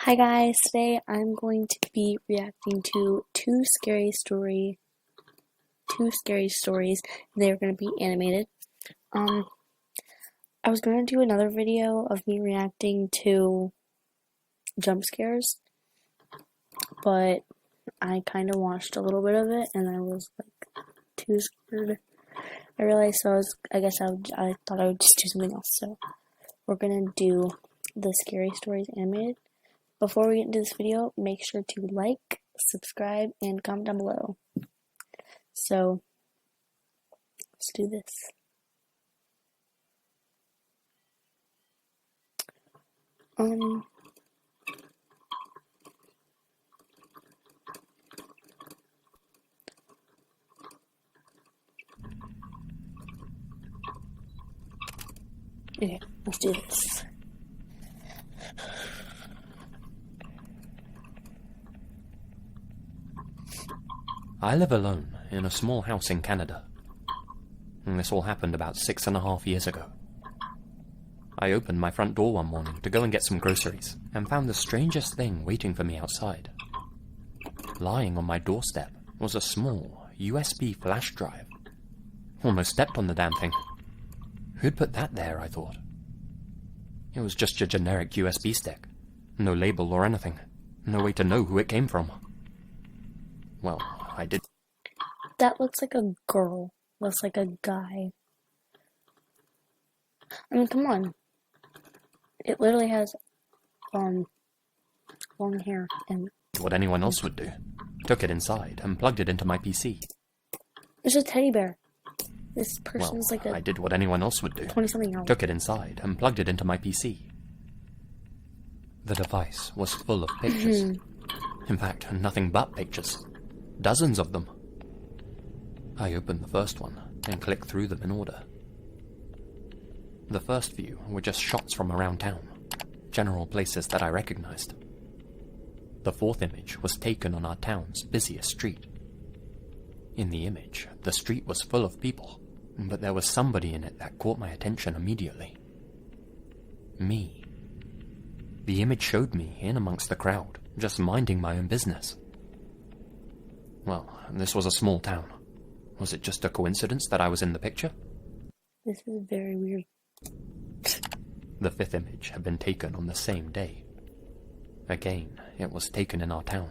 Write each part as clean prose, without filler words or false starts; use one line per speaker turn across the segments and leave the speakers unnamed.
Hi guys, today I'm going to be reacting to two scary stories, and they're going to be animated. I was going to do another video of me reacting to jump scares, but I kind of watched a little bit of it and I was like too scared. I realized, so I thought I would just do something else. So we're going to do the scary stories animated. Before we get into this video, make sure to like, subscribe, and comment down below. So, let's do this. Okay, let's do this.
I live alone in a small house in Canada, and this all happened about 6.5 years ago. I opened my front door one morning to go and get some groceries, and found the strangest thing waiting for me outside. Lying on my doorstep was a small USB flash drive. Almost stepped on the damn thing. Who'd put that there, I thought. It was just your generic USB stick. No label or anything. No way to know who it came from. Well, I did.
That looks like a girl. Looks like a guy. I mean, come on. It literally has, long hair and...
What anyone else would do. Took it inside and plugged it into my PC.
There's a teddy bear. This person's
well,
like a...
I did what anyone else would do.
20-something-year-old.
Took it inside and plugged it into my PC. The device was full of pictures. In fact, nothing but pictures. Dozens of them. I opened the first one and clicked through them in order. The first few were just shots from around town, general places that I recognized. The fourth image was taken on our town's busiest street. In the image, the street was full of people, but there was somebody in it that caught my attention immediately. Me. The image showed me in amongst the crowd, just minding my own business. Well, this was a small town. Was it just a coincidence that I was in the picture?
This is very weird.
The fifth image had been taken on the same day. Again, it was taken in our town.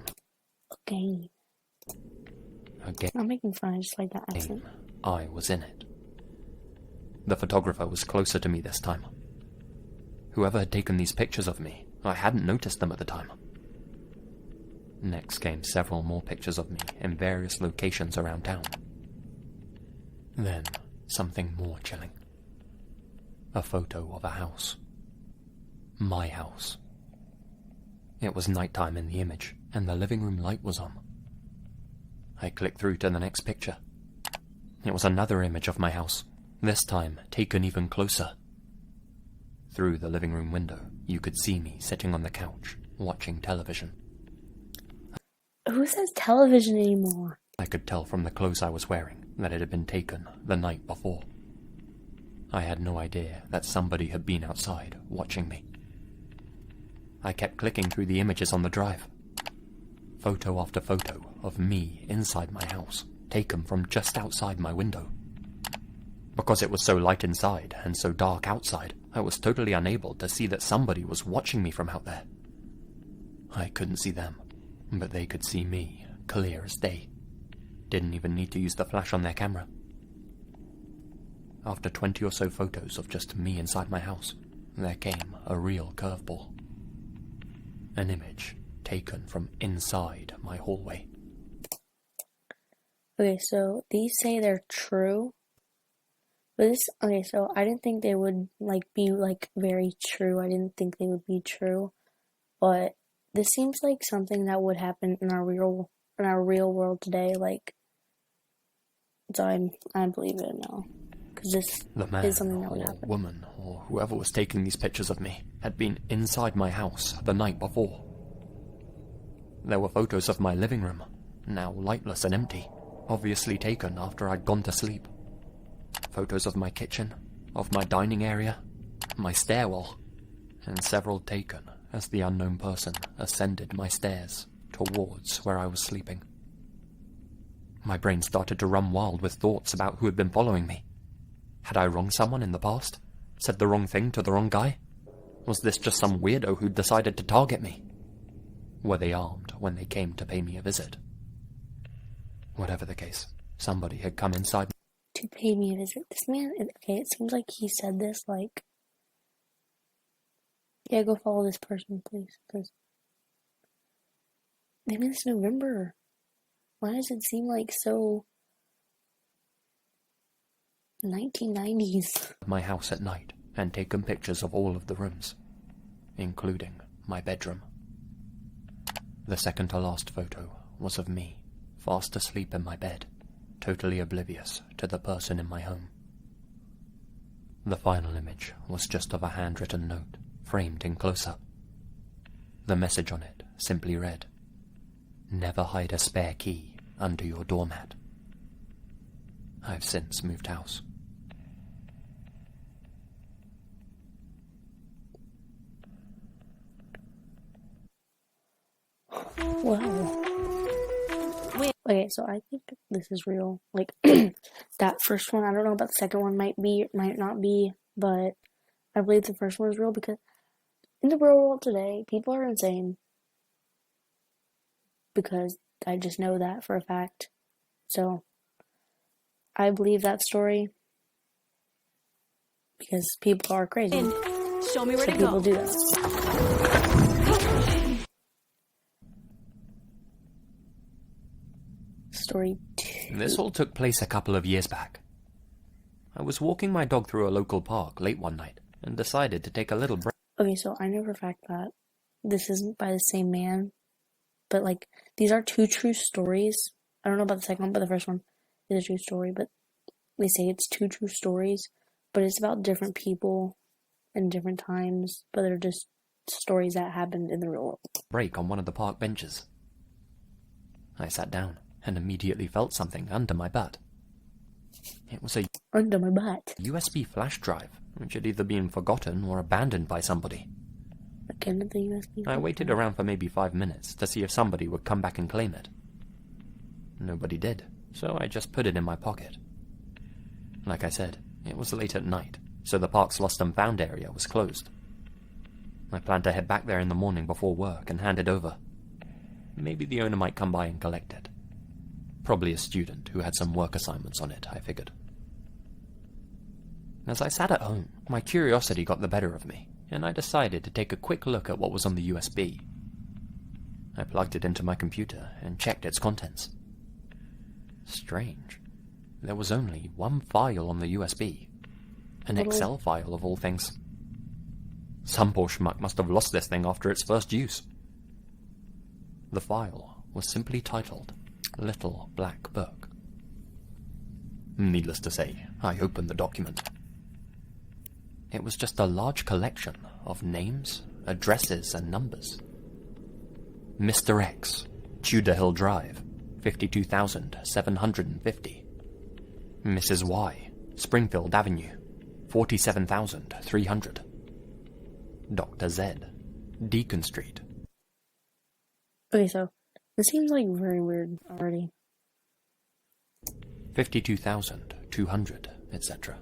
Again. I'm making fun, I just like that accent.
I was in it. The photographer was closer to me this time. Whoever had taken these pictures of me, I hadn't noticed them at the time. Next came several more pictures of me in various locations around town. Then, something more chilling. A photo of a house. My house. It was nighttime in the image, and the living room light was on. I clicked through to the next picture. It was another image of my house, this time taken even closer. Through the living room window, you could see me sitting on the couch, watching television.
Who says television anymore?
I could tell from the clothes I was wearing that it had been taken the night before. I had no idea that somebody had been outside watching me. I kept clicking through the images on the drive. Photo after photo of me inside my house, taken from just outside my window. Because it was so light inside and so dark outside, I was totally unable to see that somebody was watching me from out there. I couldn't see them, but they could see me, clear as day. Didn't even need to use the flash on their camera. After 20 or so photos of just me inside my house, there came a real curveball. An image taken from inside my hallway.
Okay, so these say they're true. But so I didn't think they would, be, very true. I didn't think they would be true. But this seems like something that would happen in our real world today, so I believe it now. Because this is something that would happen.
Woman, or whoever was taking these pictures of me, had been inside my house the night before. There were photos of my living room, now lightless and empty, obviously taken after I'd gone to sleep. Photos of my kitchen, of my dining area, my stairwell, and several taken as the unknown person ascended my stairs towards where I was sleeping. My brain started to run wild with thoughts about who had been following me. Had I wronged someone in the past? Said the wrong thing to the wrong guy? Was this just some weirdo who'd decided to target me? Were they armed when they came to pay me a visit? Whatever the case, somebody had come inside.
To pay me a visit. This man, okay, it seems like he said this like, yeah, go follow this person, please. Because they made this November. Why does it seem like so 1990s?
My house at night and taken pictures of all of the rooms, including my bedroom. The second to last photo was of me, fast asleep in my bed, totally oblivious to the person in my home. The final image was just of a handwritten note, framed in close-up. The message on it simply read, "Never hide a spare key under your doormat." I've since moved house.
Wow. Okay, so I think this is real. Like, that first one, I don't know about the second one, might not be, but I believe the first one is real because in the real world today, people are insane. Because I just know that for a fact. So, I believe that story because people are crazy.
Show me where
so
to
people
go.
do that. Story 2.
This all took place a couple of years back. I was walking my dog through a local park late one night and decided to take a little break.
Okay, so I know for a fact that this isn't by the same man, but like these are two true stories. I don't know about the second one, but the first one is a true story. But they say it's two true stories, but it's about different people and different times, but they're just stories that happened in the real world.
Break on one of the park benches. I sat down and immediately felt something under my butt. It was a
Under my butt.
USB flash drive, which had either been forgotten or abandoned by somebody.
Again at the USB.
I waited around for maybe 5 minutes to see if somebody would come back and claim it. Nobody did, so I just put it in my pocket. Like I said, it was late at night, so the park's lost and found area was closed. I planned to head back there in the morning before work and hand it over. Maybe the owner might come by and collect it. Probably a student who had some work assignments on it, I figured. As I sat at home, my curiosity got the better of me, and I decided to take a quick look at what was on the USB. I plugged it into my computer and checked its contents. Strange. There was only one file on the USB. An Excel file of all things. Some poor schmuck must have lost this thing after its first use. The file was simply titled Little Black Book. Needless to say, I opened the document. It was just a large collection of names, addresses, and numbers. Mr. X, Tudor Hill Drive, 52,750. Mrs. Y, Springfield Avenue, 47,300. Dr. Z, Deacon Street.
Okay, so this seems like very weird already.
52,200, etc.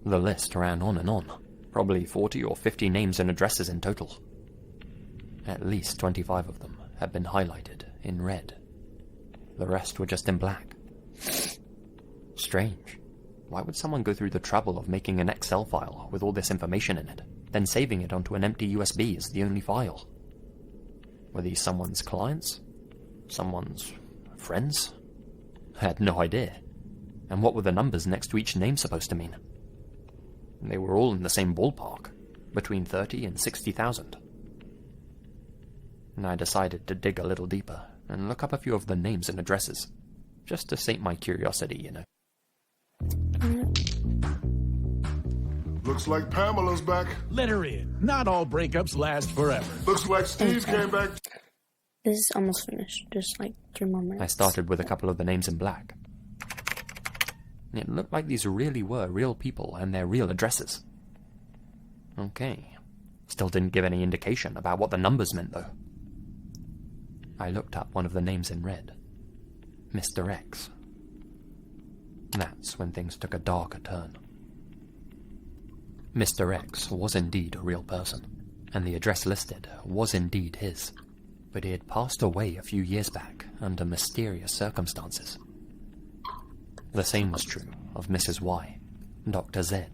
The list ran on and on, probably 40 or 50 names and addresses in total. At least 25 of them had been highlighted in red. The rest were just in black. Strange. Why would someone go through the trouble of making an Excel file with all this information in it, then saving it onto an empty USB as the only file? Were these someone's clients? Someone's friends? I had no idea. And what were the numbers next to each name supposed to mean? They were all in the same ballpark, between 30 and 60,000. And I decided to dig a little deeper and look up a few of the names and addresses, just to sate my curiosity, you know.
Looks like Pamela's back.
Let her in. Not all breakups last forever.
Looks like Steve came back.
This is almost finished. Just like 3 more minutes.
I started with a couple of the names in black. It looked like these really were real people and their real addresses. Okay, Still didn't give any indication about what the numbers meant, though. I looked up one of the names in red. Mr. X. That's when things took a darker turn. Mr. X was indeed a real person, and the address listed was indeed his, but he had passed away a few years back under mysterious circumstances. The same was true of Mrs. Y, Dr. Z,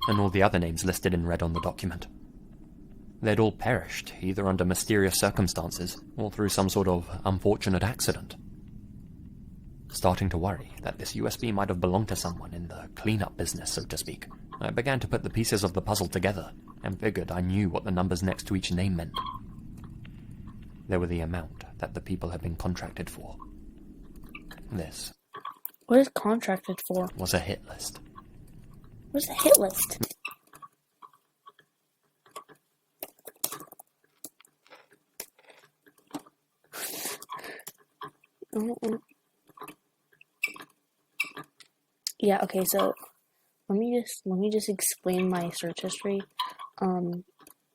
and all the other names listed in red on the document. They'd all perished, either under mysterious circumstances or through some sort of unfortunate accident. Starting to worry that this USB might have belonged to someone in the cleanup business, so to speak, I began to put the pieces of the puzzle together and figured I knew what the numbers next to each name meant. They were the amount that the people had been contracted for. This
What is contracted for?
was a hit list.
What's the hit list? Yeah, okay, so let me just explain my search history. I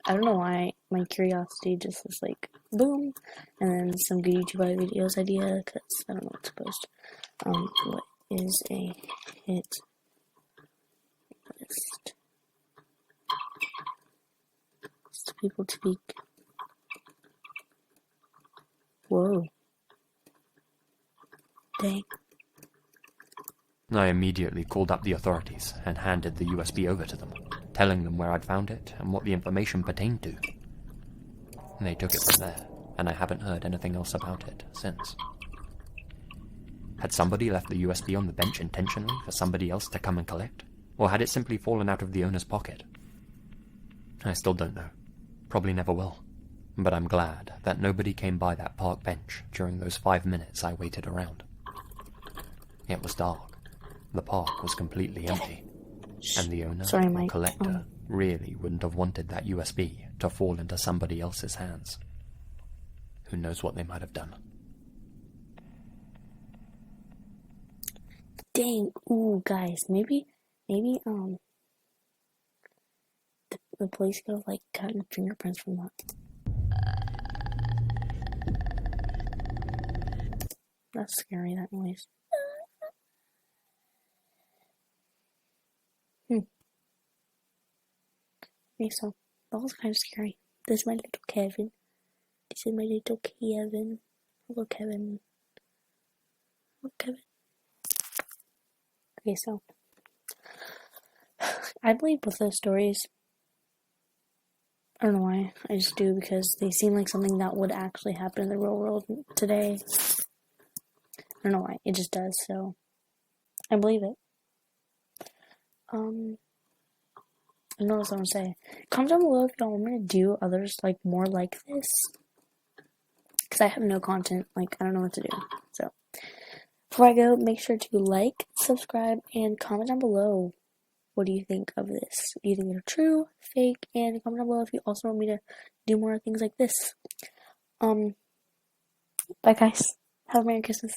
don't know why my curiosity just was like boom, and then some good YouTube videos idea, because I don't know what to post. What is a hit list? It's people to be. Whoa. Dang.
I immediately called up the authorities and handed the USB over to them, telling them where I'd found it and what the information pertained to. They took it from there, and I haven't heard anything else about it since. Had somebody left the USB on the bench intentionally for somebody else to come and collect? Or had it simply fallen out of the owner's pocket? I still don't know. Probably never will. But I'm glad that nobody came by that park bench during those 5 minutes I waited around. It was dark. The park was completely empty, and the owner or collector really wouldn't have wanted that USB to fall into somebody else's hands. Who knows what they might have done.
Dang, ooh, guys, maybe, the police could have, like, gotten fingerprints from that. That's scary, that noise. Okay, so, that was kind of scary. This is my little Kevin. Hello, Kevin. Okay, so, I believe both those stories. I don't know why. I just do, because they seem like something that would actually happen in the real world today. I don't know why. It just does, so I believe it. I don't know what I want to say. Comment down below if y'all want me to do others, like, more like this. Because I have no content. Like, I don't know what to do. So, before I go, make sure to like, subscribe, and comment down below. What do you think of this? Do you think they're true, fake? And comment down below if you also want me to do more things like this. Bye, guys. Have a Merry Christmas.